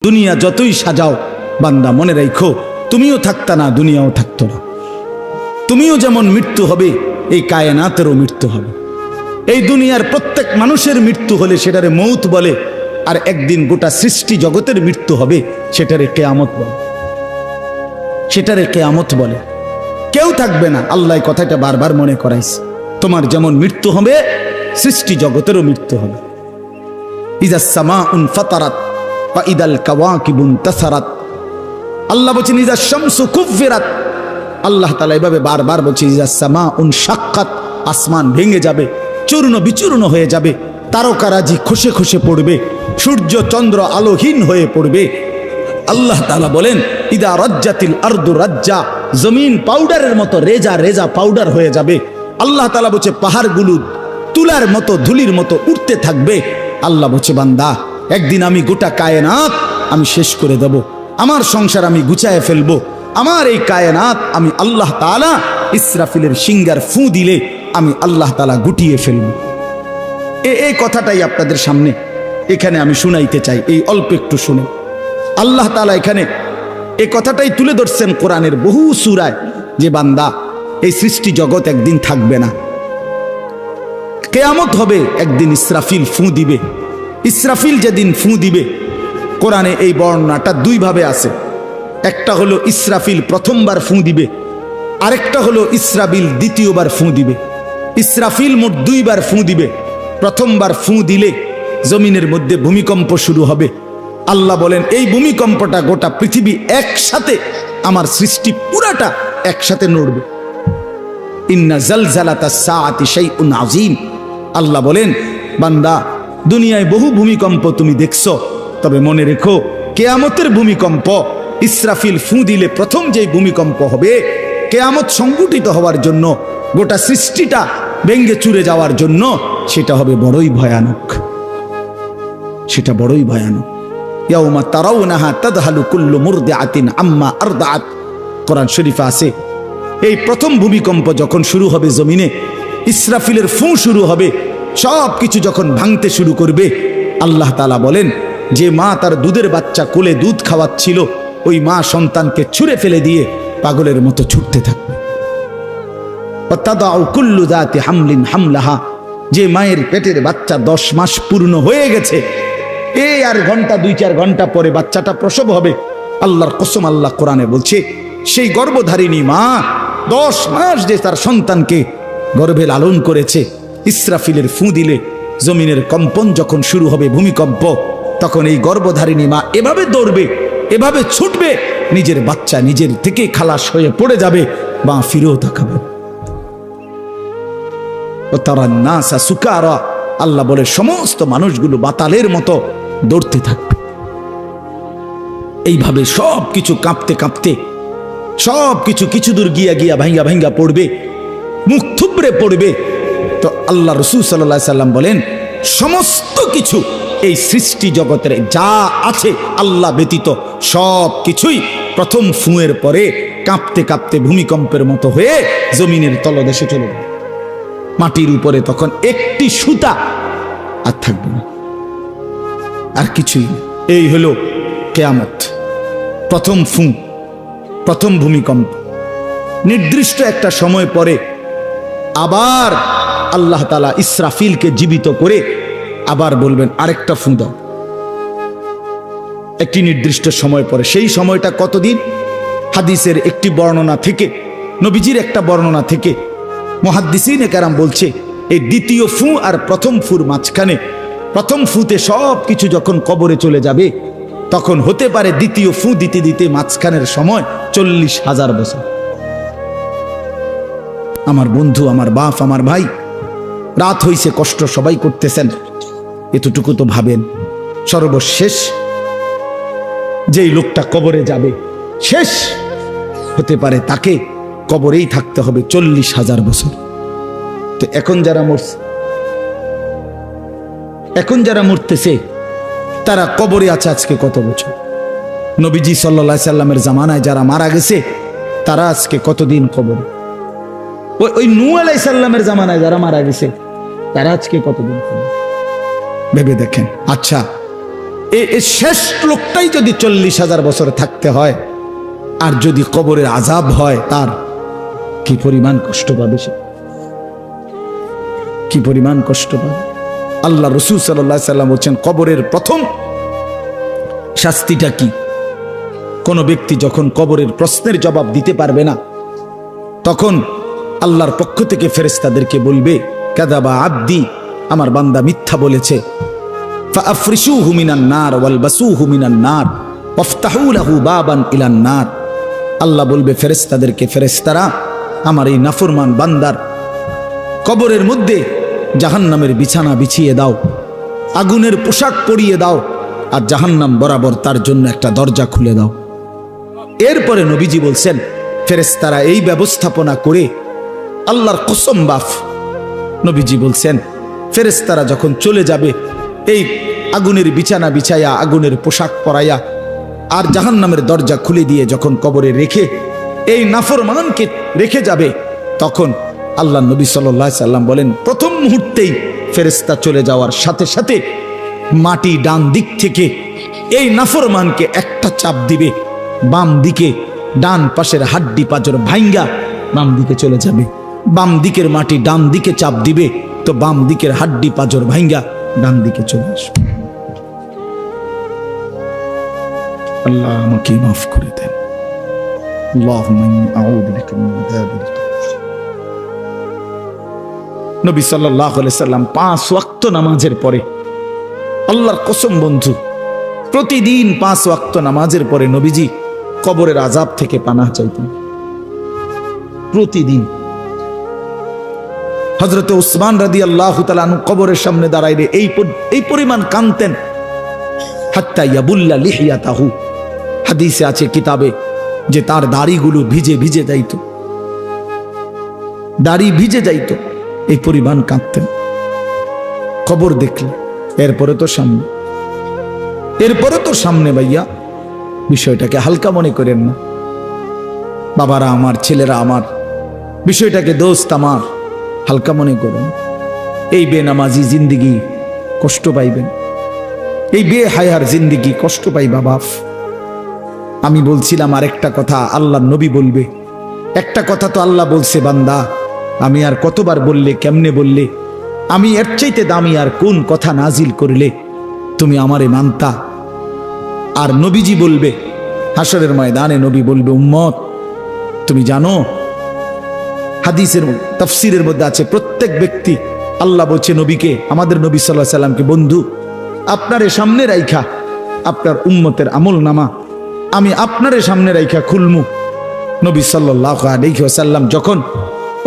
দুনিয়া যতই সাজাও বান্দা মনে রাখো তুমিও থাকতা না, দুনিয়াও থাকতো না। তুমিও যেমন মৃত্যু হবে, এই কায়নাতেরও মৃত্যু হবে। এই দুনিয়ার প্রত্যেক মানুষের মৃত্যু হলে সেটারে মৌত বলে, আর একদিন গোটা সৃষ্টি জগতের মৃত্যু হবে সেটারে কিয়ামত বলে। সেটারে কিয়ামত বলে। কেউ থাকবে না, আল্লাহ কথাটা বারবার মনে করাইছে। তোমার যেমন মৃত্যু হবে, সৃষ্টি জগতেরও মৃত্যু হবে। ইজাস সামাউন ফাতারাত ওয়া ইদাল কাওয়াকিবুন তাসারাত। আল্লাহ বলেছেন ইজাস শামসু কুফিরাত। আল্লাহ তাআলা এভাবে বারবার বলছে ইজাস সামাউন শাক্কাত, আসমান ভেঙে যাবে, চূর্ণ বিচূর্ণ হয়ে যাবে, তারকারাজি খসে খসে পড়বে, সূর্য চন্দ্র আলোহীন হয়ে পড়বে। আল্লাহ তাআলা বলেন ইদা রাজ্জাতিল আরদু রাজ্জা, জমিন পাউডারের মতো রেজা রেজা পাউডার হয়ে যাবে। আল্লাহ তাআলা বলছে পাহাড়গুলো তুলার মতো ধুলির মতো উঠতে থাকবে। আল্লাহ বলছে বান্দা একদিন আমি গোটা কায়নাত আমি শেষ করে দেব, আমার সংসার আমি গুছায় ফেলবো, আমার এই কায়নাত আমি আল্লাহ তাআলা ইসরাফিলের সিঙ্গার ফু দিলে আমি আল্লাহ তাআলা গুটিয়ে ফেলবো। এই কথাটাই আপনাদের সামনে এখানে আমি শুনাইতে চাই, এই অল্প একটু শুনে। আল্লাহ তাআলা এখানে এই কথাটাই তুলে ধরছেন কোরআনের বহু সূরায়, যে বান্দা এই সৃষ্টি জগৎ একদিন থাকবে না, কিয়ামত হবে, একদিন ইসরাফিল ফু দিবে। ইসরাফিল যেদিন ফু দিবে, কোরআনে এই বর্ণনাটা দুই ভাবে আছে। একটা হলো ইসরাফিল প্রথমবার ফু দিবে, আরেকটা হলো ইসরাফিল দ্বিতীয়বার ফু দিবে। ইসরাফিল মোট দুইবার ফু দিবে। প্রথমবার ফু দিলে জমিনের মধ্যে ভূমিকম্প শুরু হবে। আল্লাহ বলেন এই ভূমিকম্পটা গোটা পৃথিবী একসাথে, আমার সৃষ্টি পুরাটা একসাথে নড়বে। ইন্না জালজালাতাস সাআতি শাইউন আযীম। আল্লাহ বলেন বান্দা দুনিয়ায় বহু ভূমিকম্প তুমি দেখছো, তবে মনে রেখো কিয়ামতের ভূমিকম্প, ইসরাফিল ফু দিলে প্রথম যে ভূমিকম্প হবে, কিয়ামত সংঘটিত হওয়ার জন্য, গোটা সৃষ্টিটা ভেঙে চুরে যাওয়ার জন্য, সেটা হবে বড়ই ভয়ানক। সেটা বড়ই ভয়ানক। ইয়াউমা তারাউনাহা তাদহালু কুল্লু মুরদিআতিন আম্মা আরদাআত। কোরআন শরীফে আছে এই প্রথম ভূমিকম্প যখন শুরু হবে জমিনে, ইসরাফিলের ফু শুরু হবে, সব কিছু যখন ভাঙতে শুরু করবে, আল্লাহ তাআলা বলেন যে মা তার দুধের বাচ্চা কোলে দুধ খাওয়াচ্ছিল, ওই মা সন্তানকে ছুঁড়ে ফেলে দিয়ে পাগলের মতো ছুটতে থাকবে। ওয়াতাদাউ কুল্লু যাতি হামলিন হামলাহা, যে মায়ের পেটের বাচ্চা 10 মাস পূর্ণ হয়ে গেছে, এই আর ঘন্টা 2-4 ঘন্টা পরে বাচ্চাটা প্রসব হবে। আল্লাহর কসম, আল্লাহ কোরআনে বলছে সেই গর্ভধারিণী মা 10 মাস যে তার সন্তানকে গর্ভে লালন করেছে, ইসরাফিলের ফু দিলে জমিনের কম্পন যখন শুরু হবে, ভূমিকম্প, তখন এই গর্ভধারিণী মা এভাবে দৌড়বে, এভাবে ছুটবে, নিজের বাচ্চা নিজের থেকে খালাস হয়ে পড়ে যাবে, বা ফিরেও তাকাবে। তারান নাসা সুকারা, আল্লাহ বলে সমস্ত মানুষগুলো বাতালের মতো দৌড়তে থাকবে। এইভাবে সব কিছু কাঁপতে কাঁপতে সব কিছু কিছু দূর গিয়া গিয়া ভাঙ্গা ভাঙ্গা পড়বে, মুখ থুবড়ে পড়বে। তো আল্লাহ রাসূল সাল্লাল্লাহু আলাইহি সাল্লাম বলেন সমস্ত কিছু এই সৃষ্টি জগতের যা আছে আল্লাহ ব্যতীত সব কিছুই প্রথম ফুঁয়ের পরে কাঁপতে কাঁপতে ভূমিকম্পের মতো হয়ে জমিনের তলদেশে চলে যাবে। মাটির উপরে তখন একটি সুতা আর থাকবে না, আর কিছুই না। এই হলো কিয়ামত, প্রথম ফু, প্রথম ভূমিকম্প। নির্দিষ্ট একটা সময় পরে আবার আল্লাহ তাআলা ইসরাফিলকে জীবিত করে আবার বলবেন আরেকটা ফু দাও, একটি নির্দিষ্ট সময় পরে। সেই সময়টা কতদিন? হাদিসের একটি বর্ণনা থেকে, নবীজির একটা বর্ণনা থেকে মুহাদ্দিসিনে কেরাম বলছে এই দ্বিতীয় ফু আর প্রথম ফুর মাঝখানে, প্রথম ফুতে সব কিছু যখন কবরে চলে যাবে, তখন হতে পারে দ্বিতীয় ফু দিতে দিতে মাঝখানের সময় 40,000 বছর। আমার বন্ধু, আমার বাপ, আমার ভাই, রাত হইছে, কষ্ট সবাই করতেছেন, এতটুকু তো ভাবেন সর্বশেষ যেই লোকটা কবরে যাবে, শেষ হতে পারে তাকে কবরেই থাকতে হবে 40,000 বছর। তো এখন যারা মরতেছে তারা কবরে আছে আজকে কত বছর? নবীজি সাল্লাল্লাহু আলাইহি সাল্লামের জামানায় যারা মারা গেছে তারা আজকে কতদিন কবরে? ওই নূহ আলাইহিস সালামের জামানায় যারা মারা গেছে তারা আজকে কতদিন কবরে? ভেবে দেখেন। আচ্ছা, এই শেষ লোকটাই যদি 40,000 বছর থাকতে হয়, আর যদি কবরের আযাব হয়, তার কি পরিমাণ কষ্ট পাবে সে, কি পরিমাণ কষ্ট পাবে। আল্লাহ রাসূল সাল্লাল্লাহু আলাইহি সাল্লাম বলেন, কবরের প্রথম শাস্তিটা কি? কোন ব্যক্তি যখন কবরের প্রশ্নের জবাব দিতে পারবে না, তখন আল্লাহর পক্ষ থেকে ফেরেশতাদেরকে বলবে, কাযাবা আব্দি, আমার বান্দা মিথ্যা বলেছে। ফাআফরিশুহু মিনান নার ওয়ালবাসুহু মিনান নার ওয়াফতাহু লাহু বাবান ইলান নার। আল্লাহ বলবে ফেরেশতাদেরকে, ফেরেশতারা আমার এই নাফরমান বান্দার কবরের মধ্যে জাহান্নামের বিছানা বিছিয়ে দাও, আগুনের পোশাক পরিয়ে দাও, আর জাহান্নাম বরাবর তার জন্য একটা দরজা খুলে দাও। এরপরে নবীজি বলছেন, ফেরেশতারা এই ব্যবস্থাপনা করে, আল্লাহর কসম বাফ, নবীজি বলছেন ফেরেশতারা যখন চলে যাবে, এই আগুনের বিছানা বিছাইয়া, আগুনের পোশাক পরাইয়া, আর জাহান্নামের দরজা খুলে দিয়ে যখন কবরে রেখে এই নাফরমানকে রেখে যাবে, তখন আল্লাহ নবী সাল্লাল্লাহু আলাইহি সাল্লাম বলেন, প্রথম মুহূর্তেই ফেরেশতা চলে যাওয়ার সাথে সাথে মাটি ডান দিক থেকে এই নাফরমানকে একটা চাপ দিবে, বাম দিকে ডান পাশের হাড্ডি পাঁজর ভাঙ্গা বাম দিকে চলে যাবে। বাম দিকের মাটি ডান দিকে চাপ দিবে, তো বাম দিকের হাড্ডি পাঁজর ভাঙ্গা ডান দিকে চলে আসবে। আল্লাহ আমাকে মাফ করে দেন। আল্লাহুম্মা ইন্নী আউযু বিকা মিন আযাবিল কবর। নবী সাল্লাল্লাহু আলাইহি সাল্লাম 5 ওয়াক্ত নামাজের পরে, আল্লাহর কসম বন্ধু, প্রতিদিন 5 ওয়াক্ত নামাজের পরে নবীজি কবরের আযাব থেকে পানাহ চাইতেন। প্রতিদিন। হযরত উসমান রাদিয়াল্লাহু তাআলা আনহু কবরের সামনে দাঁড়াইলে এই পরিমাণ কাঁদতেন, হাত্তা ইয়াবুল্লা লিহিয়াতাহু। হাদিসে আছে কিতাবে যে তার দাড়িগুলো ভিজে ভিজে যাইত, দাড়ি ভিজে যাইত, এই পরিমাণ কাঁদতেন কবর দেখলে। এরপরে তো সামনে ভাইয়া, বিষয়টাকে হালকা মনে করেন না। বাবারা আমার, ছেলেরা আমার, বিষয়টাকে দোস্ত আমার, হালকা মনে করেন। এই বেনামাজি জিন্দিগি কষ্ট পাইবেন, এই বেহায়ার জিন্দিগি কষ্ট পাইবা বাপ। আমি বলছিলাম আরেকটা কথা আল্লাহ নবী বলবে, একটা কথা তো আল্লাহ বলছে, বান্দা আমি আর কতবার বললে, কেমনে বললে, আমি এর চাইতে দামি আর কোন কথা নাজিল করলে তুমি আমারে মানতা। আর নবীজি বলবে হাসরের ময়দানে, নবী বলবে, উম্মত তুমি জানো, হাদিসের তাফসীরের মধ্যে আছে, প্রত্যেক ব্যক্তি, আল্লাহ বলছে নবীকে, আমাদের নবী সাল্লাল্লাহু আলাইহি সাল্লামকে, বন্ধু আপনারে সামনে রাইখা আপনার উম্মতের আমল নামা আমি আপনারে সামনে রাইখা খুলমু। নবী সাল্লাল্লাহু আলাইহি ওয়াসাল্লাম যখন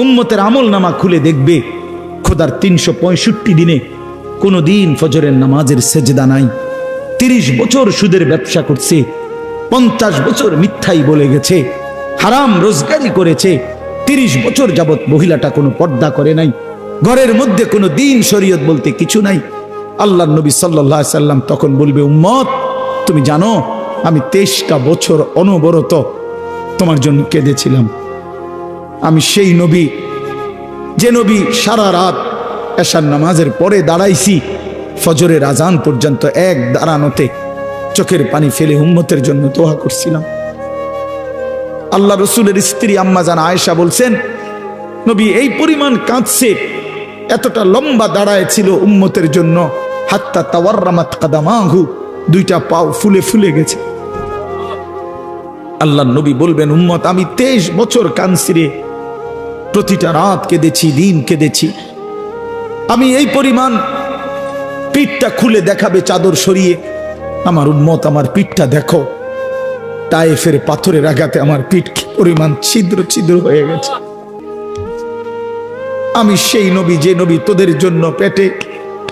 উম্মতের আমল নামা খুলে দেখবে, খোদার 365 দিনে কোনো দিন ফজরের নামাজের সেজদা নাই, 30 বছর সুদের ব্যবসা করছে, 50 বছর মিথ্যাই বলে গেছে, হারাম রোজগারি করেছে, 30 বছর যাবত মহিলাটা কোনো পর্দা করে নাই, ঘরের মধ্যে কোনো দিন শরীয়ত বলতে কিছু নাই। আল্লাহর নবী সাল্লাল্লাহু আলাইহি সাল্লাম তখন বলবে, উম্মত তুমি জানো আমি 23টা বছর অনবরত তোমার জন্য কেঁদেছিলাম। আমি সেই নবী, যে নবী সারা রাত এশার নামাজের পরে দাঁড়াইছি ফজরের আজান পর্যন্ত, এক দাঁড়ানোতে চোখের পানি ফেলে উম্মতের জন্য দোয়া করছিলাম। আল্লাহ রসুলের স্ত্রী আম্মা জান আয়েশা বলছেন, নবী এই পরিমাণ কাঁদছে, এতটা লম্বা দাঁড়ায় ছিল উম্মতের জন্য, হাত্তা তাওয়াররামাত কাদামাহু, 2টা পাও ফুলে ফুলে গেছে। আল্লাহ নবী বলবেন, উম্মত আমি 23 বছর কাঁদছি রে, প্রতিটা রাত কেঁদেছি, দিন কেঁদেছি। আমি এই পরিমাণ, পিঠটা খুলে দেখাবে চাদর সরিয়ে, আমার উম্মত আমার পিঠটা দেখো, তায়েফের পাথরের আঘাতে আমার পিঠ কি পরিমাণ ছিদ্র ছিদ্র হয়ে গেছে। আমি সেই নবী, যে নবী তোদের জন্য পেটে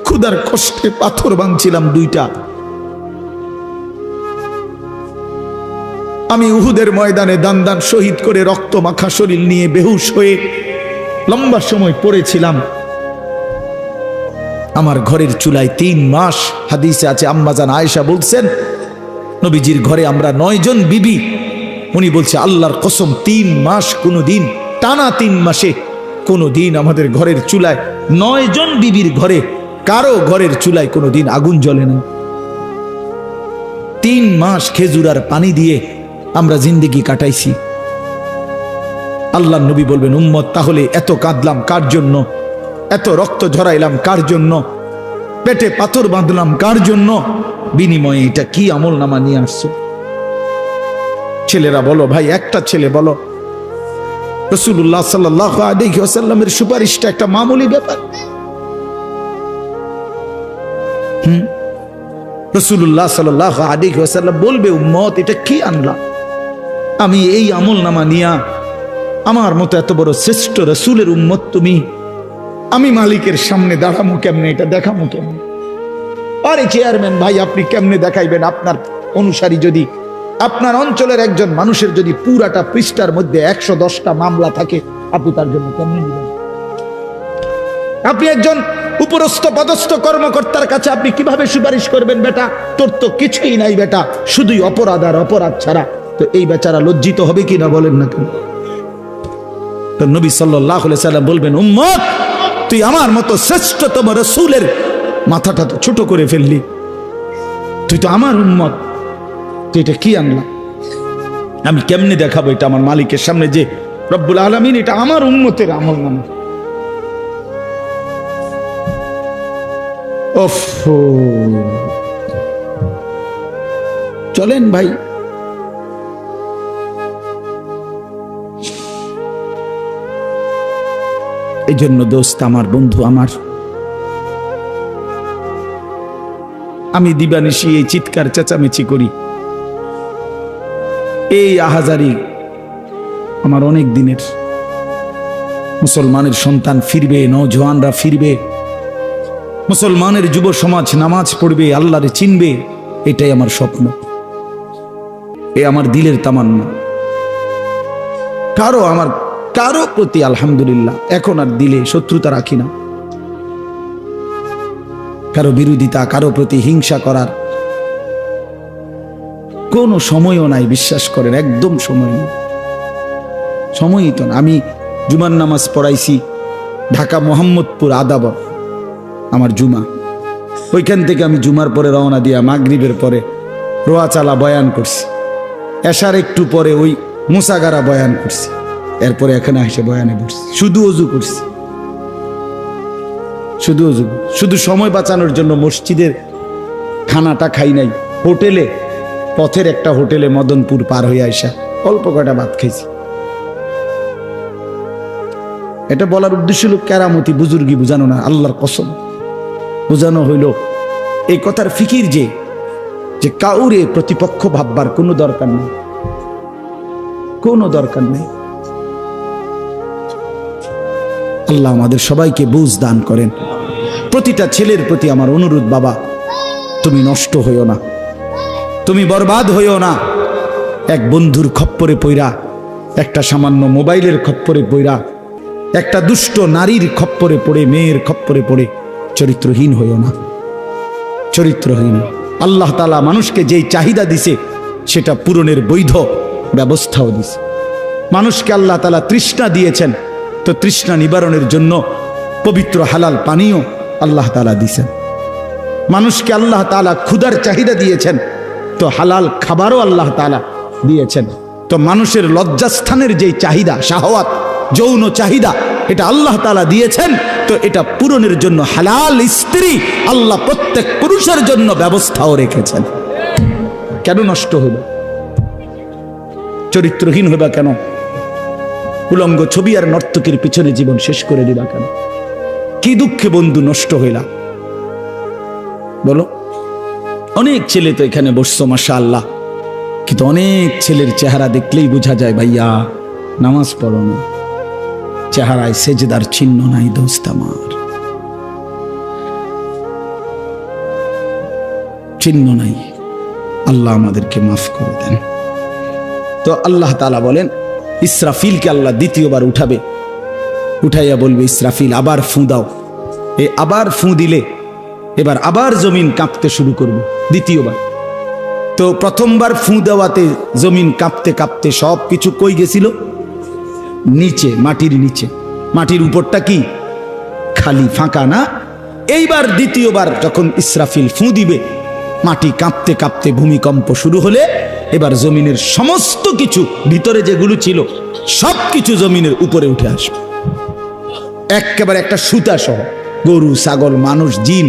ক্ষুধার কষ্টে পাথর ভাঙছিলাম 2টা। আমি উহুদের ময়দানে দান দান শহীদ করে রক্ত মাখা শরীর নিয়ে বেহুশ হয়ে লম্বা সময় পড়েছিলাম। আমার ঘরের চুলায় 3 মাস, হাদিসে আছে আম্মা জান আয়েশা বলছেন, নবীজির ঘরে আমরা 9 জন বিবি, উনি বলছে আল্লাহর কসম 3 মাস, কোনো দিন টানা 3 মাসে কোনো দিন আমাদের ঘরের চুলায়, 9 জন বিবির ঘরে কারো ঘরের চুলায় কোনো দিন আগুন জ্বলে না। 3 মাস খেজুর আর পানি দিয়ে আমরা জিন্দেগি কাটাইছি। আল্লাহর নবী বলবেন, উম্মত তাহলে এত কাঁদলাম কার জন্য, এত রক্ত ঝরাইলাম কার জন্য, পেটে পাথর বাঁধলাম কার জন্য, বিনিময়ে এটা কি আমল নামা নিয়ে আসছো? ছেলেরা বলো ভাই, একটা ছেলে বলো রাসূলুল্লাহ সাল্লাল্লাহু আলাইহি ওয়াসাল্লামের সুপারিশটা একটা মামুলি ব্যাপার? রাসূলুল্লাহ সাল্লাল্লাহু আলাইহি ওয়াসাল্লাম বলবে, উম্মত এটা কি আনলা? আমি এই আমল নামা নিয়া আমার মতো এত বড় শ্রেষ্ঠ রাসূলের উম্মত তুমি, আমি মালিকের সামনে দাঁড়ামু কেমনে, এটা দেখামু কেমনে? আরে চেয়ারম্যান ভাই, আপনি কেমনে দেখাইবেন? আপনার অনুসারী যদি, আপনার অঞ্চলের একজন মানুষের যদি পুরাটা পৃষ্ঠার মধ্যে 110টা মামলা থাকে, আপনি তার জন্য কেমনে দিবেন? আপনি একজন উপরস্থ পদস্থ কর্মকর্তার কাছে আপনি কিভাবে সুপারিশ করবেন? বেটা তোর তো কিছুই নাই বেটা, শুধুই অপরাধ আর অপরাধ ছাড়া। তো এই বেচারা লজ্জিত হবে কিনা বলেন না কেন? তো নবী সাল্লাল্লাহু আলাইহি সাল্লাম বলবেন, উম্মত তুই আমার মতো শ্রেষ্ঠতম রাসূলের মাথাটা তো ছোট করে ফেললি, তুই তো আমার উম্মত, তুই এটা কি আনলা? আমি কেমনে দেখাবো এটা আমার মালিকের সামনে যে রব্বুল আলামিন এটা আমার উম্মতের আমল নামা? চলেন ভাই, এই জন্য দোস্ত আমার, বন্ধু আমার, আমি দিবানিশি এই চিৎকার চেঁচামেচি করি, এই আহাজারি আমার অনেক দিনের। মুসলমানের সন্তান ফিরবে, নওজওয়ানরা ফিরবে, মুসলমানের যুব সমাজ নামাজ পড়বে, আল্লাহরে চিনবে, এটাই আমার স্বপ্ন, এ আমার দিলের তামান্না। কারো প্রতি আলহামদুলিল্লাহ এখন আর দিলে শত্রুতা রাখি না, কারো বিরোধিতা, কারো প্রতি হিংসা করার কোনো সময়ও নাই, বিশ্বাস করেন, একদম সময় নেই, সময়ই তো না। আমি জুমার নামাজ পড়াইছি ঢাকা মোহাম্মদপুর আদাবর, আমার জুমা, ওইখান থেকে আমি জুমার পরে রওনা দিয়া মাগরিবের পরে রোয়াচালা বয়ান করছি, এশার একটু পরে ওই মুসাগারা বয়ান করছি, এরপরে এখানে এসে বয়ানে বসছি, শুধু অজু করছি, শুধু অজু, শুধু সময় বাঁচানোর জন্য মসজিদের খানাটা খাই নাই, হোটেলে, পথের একটা হোটেলে মদনপুর পার হয়ে আইসা অল্প কয়টা ভাত খাইছি। এটা বলার উদ্দেশ্য হলো কেরামতি বুজুর্গি বুঝানো না, আল্লাহর কসম বুঝানো হইল এই কথার ফিকির যে কাউরে প্রতিপক্ষ ভাববার কোনো দরকার নেই, কোনো দরকার নেই। আল্লাহ আমাদের সবাইকে বুঝ দান করেন। প্রতিটা ছেলের প্রতি আমার অনুরোধ, বাবা তুমি নষ্ট হইও না, তুমি বরবাদ হইও না। এক বন্ধুর খপ্পরে পইরা, একটা সামান্য মোবাইলের খপ্পরে পইরা, একটা দুষ্ট নারীর খপ্পরে পড়ে, মেয়ের খপ্পরে পড়ে চরিত্রহীন হইও না, চরিত্রহীন। আল্লাহ তাআলা মানুষকে যেই চাহিদা দিছে সেটা পূরণের বৈধ ব্যবস্থাও দিছে। মানুষকে আল্লাহ তাআলা তৃষ্ণা দিয়েছেন, তো তৃষ্ণা নিবারণের জন্য পবিত্র হালাল পানীয় আল্লাহ তাআলা দিয়েছেন। মানুষকে আল্লাহ তাআলা ক্ষুধার চাহিদা দিয়েছেন, তো হালাল খাবারও আল্লাহ তাআলা দিয়েছেন। তো মানুষের লজ্জাস্থানের যেই চাহিদা, শাহওয়াত, যৌন চাহিদা, এটা আল্লাহ তাআলা দিয়েছেন, তো এটা পূরণের জন্য হালাল স্ত্রী আল্লাহ প্রত্যেক পুরুষের জন্য ব্যবস্থাও রেখেছেন। কেন নষ্ট হইল? চরিত্রহীন হইবা কেন? উলঙ্গ ছবি আর নর্তকীর পিছনে জীবন শেষ করে দিবা কেন? কি দুঃখে বন্ধু নষ্ট হইলা বলো? অনেক ছেলে তো এখানে বসছো মাশাআল্লাহ, কিন্তু অনেক ছেলের চেহারা দেখলেই বোঝা যায় ভাইয়া নামাজ পড়ো না, চেহারায় সেজদার চিহ্ন নাই। দোস্ত আমার, চিহ্ন নাই। আল্লাহ আমাদেরকে মাফ করে দেন। তো আল্লাহ তাআলা বলেন, ইসরাফিলকে আল্লাহ দ্বিতীয়বার উঠাবে, উঠাইয়া বলবে, ইসরাফিল আবার ফুঁ দাও। এই আবার ফুঁ দিলে এবার আবার জমিন কাঁপতে শুরু করবে দ্বিতীয়বার। তো প্রথমবার ফুঁ দেওয়াতে জমিন কাঁপতে কাঁপতে সব কিছু কই গেছিল? নিচে, মাটির নিচে। মাটির উপরটা কি? খালি, ফাঁকা না? এইবার দ্বিতীয়বার যখন ইসরাফিল ফুঁ দিবে, মাটি কাঁপতে কাঁপতে ভূমিকম্প শুরু হলে এবার জমিনের সমস্ত কিছু ভিতরে যেগুলো ছিল সব কিছু জমিনের উপরে উঠে আসবে, একেবারে একটা সুতা সহ। গরু, ছাগল, মানুষ, জিন,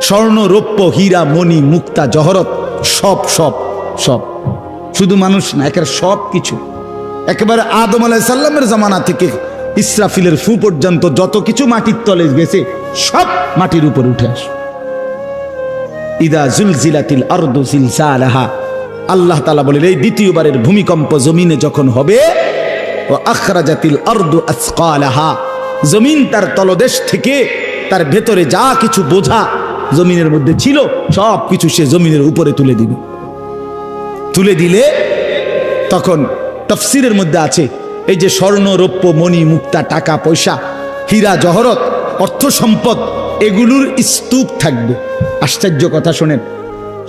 স্বর্ণ, রৌপ্য, হীরা, মণি, মুক্তা, জহরত, সব সব সব, শুধু মানুষ না, একেবারে সব কিছু, একেবারে আদম আলাইহিস সালামের জামানা থেকে ইসরাফিলের ফু পর্যন্ত যত কিছু মাটির তলে গেছে সব মাটির উপর উঠে আসে। ইদা জুলজিলাতিল আরদু জিলজালাহা, আল্লাহ তাআলা বলেন এই দ্বিতীয়বারের ভূমিকম্প জমিনে যখন হবে, ওয়া আখরাজাতিল আরদু আসকালাহা, জমিন তার তলদেশ থেকে তার ভেতরে যা কিছু বোঝা জমিনের মধ্যে ছিল সব কিছু সে জমিনের উপরে তুলে দিবে। তুলে দিলে তখন তাফসীরের মধ্যে আছে এই যে স্বর্ণ, রৌপ্য, মণি, মুক্তা, টাকা পয়সা, হীরা, জহরত, অর্থ সম্পদ, এগুলোর স্তূপ থাকবে। আশ্চর্য কথা শোনেন,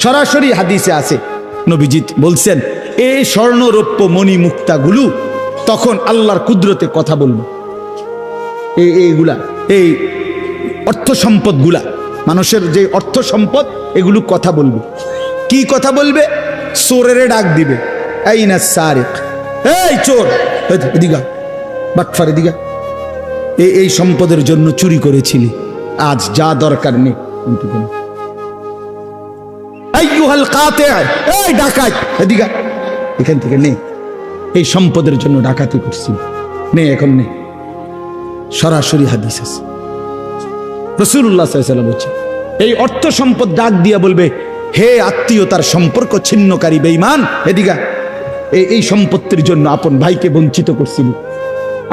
সরাসরি হাদিসে আছে, নবীজি বলছেন এই স্বর্ণ, রৌপ্য, মণি, মুক্তাগুলো তখন আল্লাহর কুদরতে কথা বলবে। এইগুলা, এই অর্থ সম্পদগুলা, মানুষের যে অর্থ সম্পদ, এগুলো কথা বলবে। কি কথা বলবে? চোরেরে ডাক দিবে, আইনা সারিক, এই চোর, এদিকে বাটফার, এদিকে এই সম্পদের জন্য চুরি করেছিলি, আজ যা দরকার নেই। আইয়ুহাল কাতি, এই ডাকাত, এদিকে, এখান থেকে নে, এই সম্পদের জন্য ডাকাতি করছি, নে এখন নে। সরাসরি হাদিস আছে, রাসূলুল্লাহ সাল্লাল্লাহু আলাইহি ওয়াসাল্লাম বলছেন এই অর্থ সম্পদ ডাক দিয়া বলবে, হে আত্মীয়তার সম্পর্ক ছিন্নকারী বেঈমান, এদিকে, এই সম্পত্তির জন্য আপন ভাইকে বঞ্চিত করছিলি,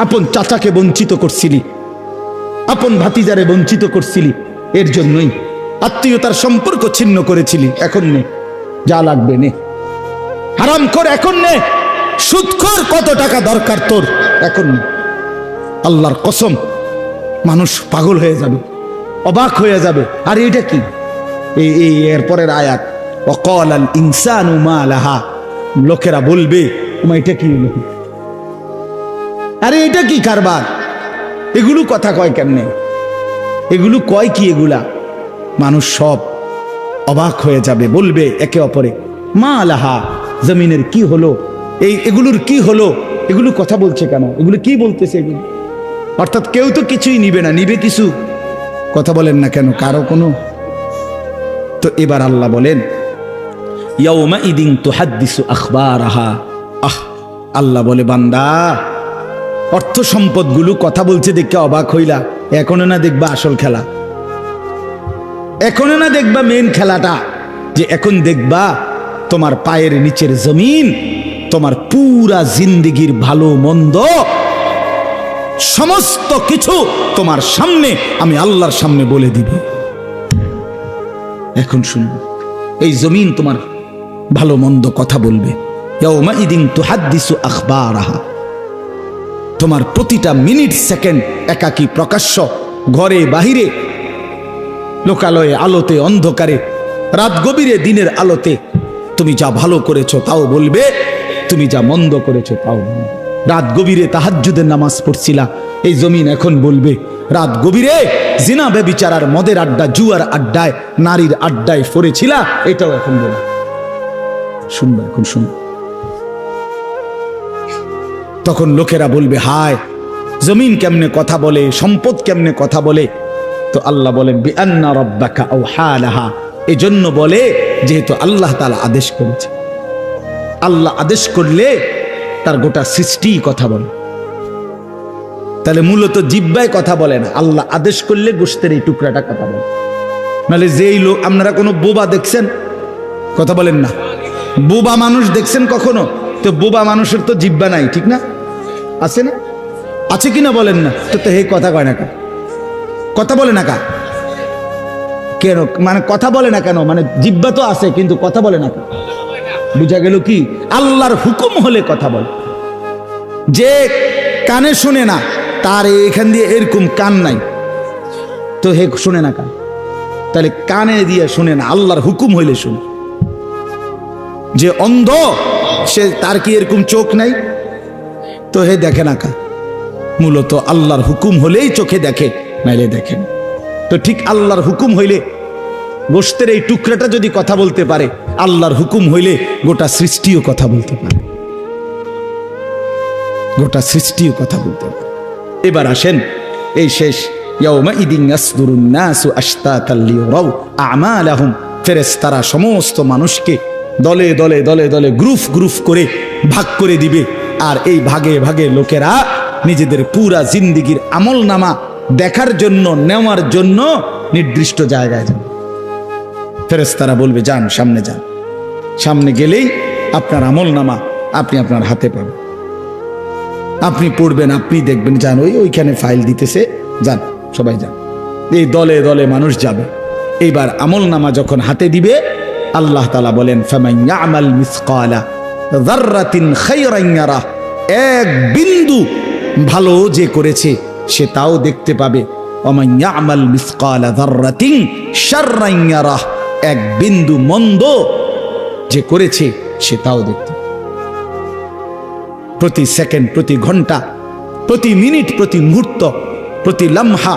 আপন চাচাকে বঞ্চিত করছিলি, আপন ভাতিজারে বঞ্চিত করছিলি, এর জন্যই আত্মীয়তার সম্পর্ক ছিন্ন করেছিলি, এখন নে, যা লাগবে নে, হারাম কর এখন নে, সুদখোর কত টাকা দরকার তোর এখন নে। আল্লাহর কসম, মানুষ পাগল হয়ে যাবে, অবাক হয়ে যাবে। আর এটা কি? এই এরপরের আয়াত, ওয়াকালাল ইনসানু মা লাহা, লোকেরা বলবে এটা কি হলো, আরে এটা কি কারবার, এগুলো কথা কয় কেমনে, এগুলো কয় কি, এগুলা মানুষ সব অবাক হয়ে যাবে, বলবে একে অপরে মা লাহা, জমিনের কি হলো, এগুলোর কি হলো, এগুলো কথা বলছে কেন, এগুলো কি বলতেছে এগুলো? অর্থাৎ কেউ তো কিছুই নিবে না, নিবে কিছু, কথা বলেন না কেন কারো কোনো। তো এবার আল্লাহ বলেন ইয়াউমা ইদিন তুহাদ্দিসু আখবারাহা, আল্লাহ বলে বান্দা অর্থ সম্পদগুলো কথা বলছে দেখে অবাক হইলা, এখনো না দেখবা আসল খেলা, এখনো না দেখবা মেন খেলাটা, যে এখন দেখবা তোমার পায়ের নিচের জমিন, তোমার পুরা জিন্দেগির ভালো মন্দ সমস্ত কিছু তোমার সামনে আমি আল্লাহর সামনে বলে দিব। এখন শুনবো, এই জমিন তোমার ভালো মন্দ কথা বলবে। ইয়াউমা ইদিন তুহাদ্দিসু আখবারাহা, তোমার প্রতিটা মিনিট সেকেন্ড একাকী প্রকাশ্য, ঘরে বাহিরে, লোকালয়ে, আলোতে, অন্ধকারে, রাত গভীরে, দিনের আলোতে, তুমি যা ভালো করেছো তাও বলবে, তুমি যা মন্দ করেছো তাও বলবে। রাত গভীরে তাহাজ্জুদের নামাজ পড়ছিলা, এই জমিন এখন বলবে রাত গভীরে জিনা ব্যভিচার, মদের আড্ডা, জুয়ার আড্ডায়, নারীর আড্ডায় পড়েছিলা, এটাও এখন বলবে। শুনবে, এখন শুনবে। তখন লোকেরা বলবে হায়, জমিন কেমনে কথা বলে, সম্পদ কেমনে কথা বলে। তো আল্লাহ বলেন বিআন্না রাব্বাকা আওহা লাহা, এজন্য বলে যেহেতু আল্লাহ তাআলা আদেশ করেছে। আল্লাহ আদেশ করলে তার গোটা সৃষ্টি কথা বলে, তাহলে মূলত জিহ্বায় কথা বলে না, আল্লাহ আদেশ করলে গোশতের এই টুকরাটা কথা বলে। নাহলে যেই লোক, আপনারা কোনো বোবা দেখছেন, কথা বলেন না, বোবা মানুষ দেখছেন কখনো? তো বোবা মানুষের তো জিহ্বা নাই, ঠিক না? আছে না? আছে কিনা বলেন না? তো হে কথা কয় না কা, কথা বলে না কা কেন, মানে কথা বলে না কেন, মানে জিহ্বা তো আছে কিন্তু কথা বলে না কা। বুঝা গেল কি? আল্লাহর হুকুম হলে কথা বলে। যে কানে শুনে না, তার এখান দিয়ে এরকম কান নাই, তো হে শুনে না কান, তাহলে কানে দিয়ে শুনে না, আল্লাহর হুকুম হইলে শুনে। যে অন্ধ, সে তার কি এরকম চোখ নাই, তো হে দেখে না কা। মূলত আল্লাহর হুকুম হলেই চোখে দেখে, নাইলে দেখেন। তো ঠিক আল্লাহর হুকুম হইলে গোশতের এই টুকরাটা যদি কথা বলতে পারে, আল্লাহর হুকুম হইলে গোটা সৃষ্টিও কথা বলতে পারে, গোটা সৃষ্টিও কথা বলতে পারে। এবার আসেন এই শেষ ইয়াউমাইদিন ইয়াসদুরুন নাসু আশতাতাল লিয়ারাউ আমালাহুম, ফেরেশতারা সমস্ত মানুষকে দলে দলে দলে দলে গ্রুপ গ্রুপ করে ভাগ করে দিবে। আর এই ভাগে ভাগে লোকেরা নিজেদের পুরা জিন্দেগির আমলনামা দেখার জন্য, নেওয়ার জন্য নির্দিষ্ট জায়গায় যাবে। ফেরেশতারা বলবে যান, সামনে যান। সামনে গেলেই আপনার আমলনামা আপনি আপনার হাতে পাবেন, আপনি পড়বেন, আপনি দেখবেন, যান ওইখানে ফাইল দিতেছে, যান সবাই যান। এই দলে দলে মানুষ যাবে। এইবার আমলনামা যখন হাতে দিবে, আল্লাহ তাআলা বলেন ফামান ইয়ামাল মিসকালা যাররাতিন খায়রান ইয়ারা, এক বিন্দু ভালো যে করেছে সে তাও দেখতে পাবে। ওমান ইয়ামাল মিসকালা যাররাতিন শাররান ইয়ারা, এক বিন্দু মন্দ যে করেছে সে তাও দেখতে পাবে। প্রতি সেকেন্ড, প্রতি ঘন্টা, প্রতি মিনিট, প্রতি মুহূর্ত, প্রতি লামহা,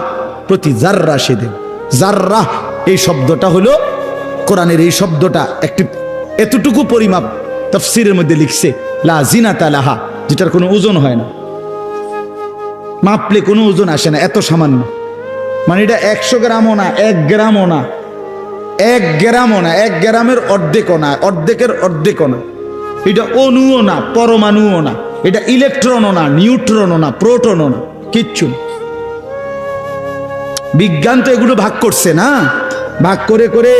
প্রতি জাররা সে দেবে। জাররা এই শব্দটা হলো কোরআনের, এই শব্দটা একটি এতটুকু পরিমাপ তাফসীরের মধ্যে লিখছে লা জিনাতা লাহা, যেটার কোনো ওজন হয় না, মাপলে কোনো ওজন আসে না, এত সামান্য। মানে এটা 100 গ্রামও না, 1 গ্রামও না, 1 গ্রামও না, 1 গ্রামের অর্ধেকও না, অর্ধেকের অর্ধেকও না। এটা অণুও না, পরমাণুও না, এটা ইলেকট্রনও না, নিউট্রনও না, প্রোটনও না, কিচ্ছু না। বিজ্ঞান তো এগুলো ভাগ করছে না, ভাগ করে করে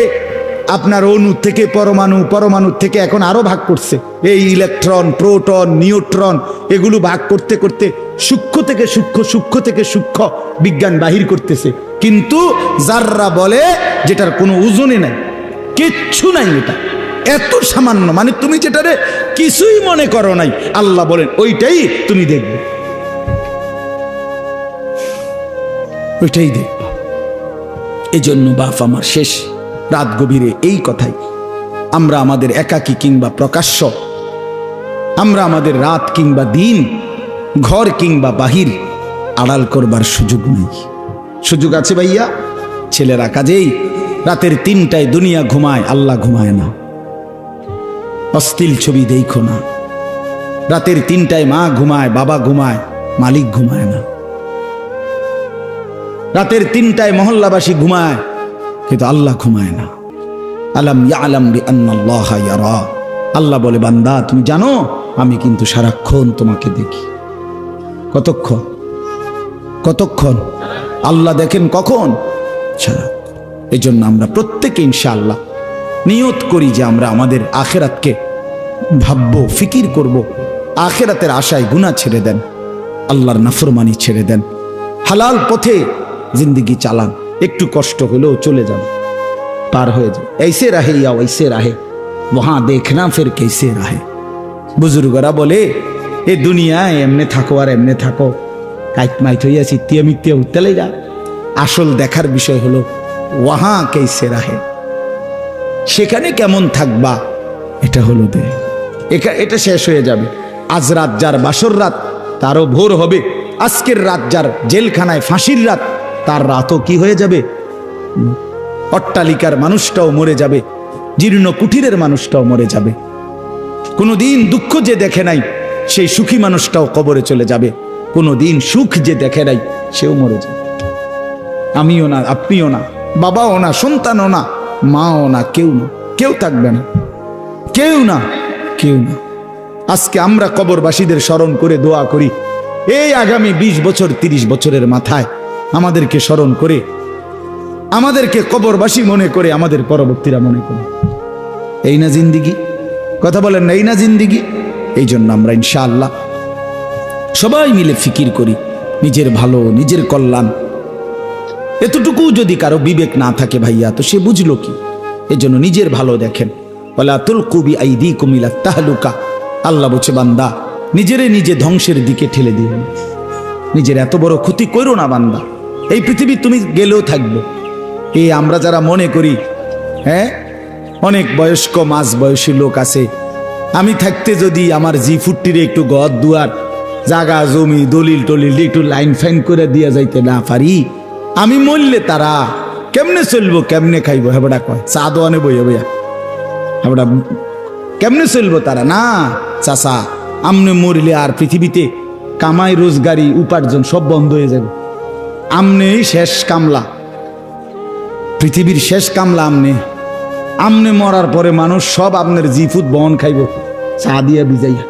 আপনার অণু থেকে পরমাণু, পরমাণু থেকে এখন আরো ভাগ করছে। এই ইলেকট্রন, প্রোটন, নিউট্রন এগুলো ভাগ করতে করতে সূক্ষ্ম থেকে সূক্ষ্ম, সূক্ষ্ম থেকে সূক্ষ্ম বিজ্ঞান বাহির করতেছে। কিন্তু জাররা বলে যেটার কোনো ওজনই নাই, কিচ্ছু নাই, এটা এত সামান্য। মানে তুমি যেটারে কিছুই মনে করো নাই, আল্লাহ বলেন ওইটাই তুমি দেখবে, ওইটাই দেখবে। এই জন্য বাপ আমার শেষ রাত গভীরে এই কথাই, আমরা আমাদের একাকী কিংবা প্রকাশ্য, আমরা আমাদের রাত কিংবা দিন, ঘর কিংবা বাহির আড়াল করবার সুযোগ নেই। সুযোগ আছে ভাইয়া? ছেলেরা কাজেই রাতের 3টায় দুনিয়া ঘুমায়, আল্লাহ ঘুমায় না। অশ্লীল ছবি দেখো না। রাতের 3টায় মা ঘুমায়, বাবা ঘুমায়, মালিক ঘুমায় না। রাতের 3টায় মহল্লাবাসী ঘুমায়, কিন্তু আল্লাহ ঘুমায় না। আলাম ইয়ালাম বিআন্নাল্লাহা ইয়ারা, আল্লাহ বলে বান্দা তুমি জানো আমি কিন্তু সারাক্ষণ তোমাকে দেখি। কতক্ষণ? কতক্ষণ? আল্লাহ দেখেন কখন? সারাক্ষণ। এই জন্য আমরা প্রত্যেকে ইনশাআল্লাহ নিয়ত করি যে আমরা আমাদের আখেরাতকে ভাববো, ফিকির করব। আখেরাতের আশায় গুনাহ ছেড়ে দেন, আল্লাহর নাফরমানি ছেড়ে দেন, হালাল পথে জিন্দেগি চালান। একটু কষ্ট হলেও চলে যান, পার হয়ে যান। ऐसे रहे या वैसे रहे वहां देखना फिर कैसे रहे। বুজুর্গরা বলে এ দুনিয়ায় এমনে থাকো আর এমনে থাকো, কাইট মাইট হইয়া চিত্তিয়া মিত্তিয়া উত্তালেই যা। আসল দেখার বিষয় হলো ওয়াহা কেসে রাহে, সেখানে কেমন থাকবা, এটা হলো দে। এটা শেষ হয়ে যাবে। আজ রাত যার বাসর রাত, তারও ভোর হবে। আজকের রাত যার জেলখানায় ফাঁসির রাত, তার রাতও কি হয়ে যাবে? অট্টালিকার মানুষটাও মরে যাবে, জীর্ণ কুঠিরের মানুষটাও মরে যাবে। কোনোদিন দুঃখ যে দেখে নাই সেই সুখী মানুষটাও কবরে চলে যাবে। কোনোদিন সুখ যে দেখে নাই সেও মরে যাবে। আমিও না, আপনিও না, বাবাও না, সন্তানও না, মাও না, কেউ না, কেউ থাকবে না, কেউ না, কেউ না। আজকে আমরা কবরবাসীদের স্মরণ করে দোয়া করি, এই আগামী 20 বছর 30 বছরের মাথায় আমাদেরকে স্মরণ করে, আমাদেরকে কবরবাসী মনে করে, আমাদের পরবর্তীরা মনে করে। এই না জিন্দিগি? কথা বলেন না, এই না জিন্দিগি? এই জন্য আমরা ইনশাআল্লাহ সবাই মিলে ফিকির করি নিজের ভালো, নিজের কল্যাণ। এতটুকু যদি কারো বিবেক না থাকে ভাইয়া, তো সে বুঝলো কি? এই জন্য নিজের ভালো দেখেন। ওয়ালা তুলকু বিআইদিকুম ইলা তাহলুকা, আল্লাহ বলছে বান্দা নিজেরে নিজে ধ্বংসের দিকে ঠেলে দিও না, নিজের এত বড় ক্ষতি করো না বান্দা। এই পৃথিবী তুমি গেলেও থাকবে। এই আমরা যারা মনে করি, হ্যাঁ অনেক বয়স্ক মাঝ বয়সী লোক আছে, আমি থাকতে যদি আমার জি40 একটু ঘর দুয়ার জাগা জমি দলিল টলিল একটু লাইন ফাইন করে দিয়া যাইতে না পারি, আমি মরলে তারা কেমনে চলবো কেমনে খাইবো হেবড়া কয় চা দোয়ানে বইয়া বইয়া হেবড়া কেমনে চলবো তারা না চাচা আমনে মরিলে আর পৃথিবীতে কামাই রোজগারি উপার্জন সব বন্ধ হয়ে যাবে আমনেই শেষ কামলা পৃথিবীর শেষ কামলা আমনে মরার পরে মানুষ সব আপনার জিফুত বহন খাইব চা দিয়া ভিজাইয়া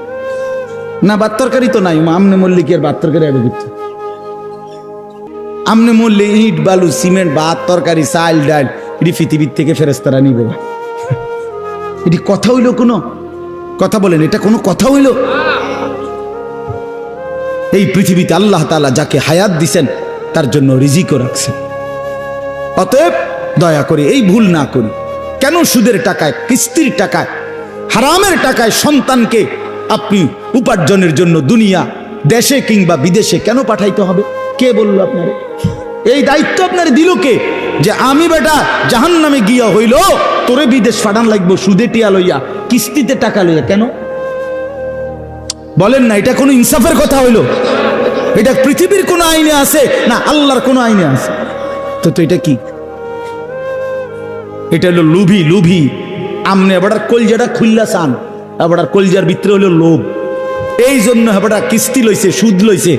না ভাত তরকারি তো নাই আমনে মরলে কি আর ভাত তরকারি আগে করতে আমনে মরলে ইট বালু সিমেন্ট ভাত তরকারি চাল ডাল এটি পৃথিবীর থেকে ফেরেস্তারা নিবে এটি কথা হইল কোনো কথা বলেন এটা কোনো কথা হইল এই পৃথিবীতে আল্লাহ তাআলা যাকে হায়াত দিছেন তার জন্য রিজিকও রাখছেন অতএব দয়া করে এই ভুল না করি কেন সুদের টাকায় কিস্তির টাকায় হারামের টাকায় সন্তানকে আপনি উপার্জনের জন্য দুনিয়া দেশে কিংবা বিদেশে কেন পাঠাইতে হবে কে বলল আপনারে এই দায়িত্ব আপনার দিল কে যে আমি বেটা জাহান্নামে গিয়া হইল তোরে বিদেশ পাঠান লাগবো সুদে টিয়া লইয়া কিস্তিতে টাকা লইয়া কেন বলেন না এটা কোনো ইনসাফের কথা হইল এটা পৃথিবীর কোন আইনে আছে না আল্লাহর কোন আইনে আছে তো এটা কি এটা হলো লুভি আমনে আবার কলজাটা খুললা চান আবার কলজার ভিতরে হলো লোভ এই জন্য আবার কিস্তি লইছে সুদ লইছে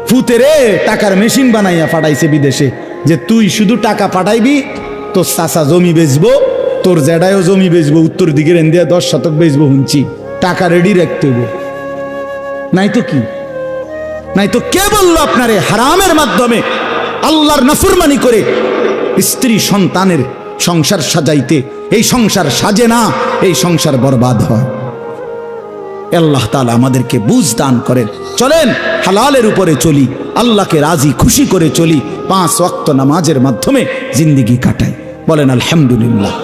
ফুতেরে টাকার মেশিন বানাইয়া পাঠাইছে বিদেশে যে তুই শুধু টাকা পাঠাইবি তোর চাচা জমি বেচবো তোর জেডায়ও জমি বেচবো উত্তর দিকের এন্দিয়া 10 শতক বেচবো হুঁচি টাকা রেডি রাখতে হইব নাই তো কি নাই তো কে বললো আপনারে হারামের মাধ্যমে আল্লাহর নাফরমানি করে স্ত্রী সন্তানের সংসার সাজাইতে এই সংসার সাজে না এই সংসার বরবাদ হয় আল্লাহ তাআলা আমাদেরকে বুঝ দান করেন চলেন হালালের উপরে চলি আল্লাহকে রাজি খুশি করে চলি 5 ওয়াক্ত নামাজের মাধ্যমে জিন্দেগি কাটাই বলেন আলহামদুলিল্লাহ।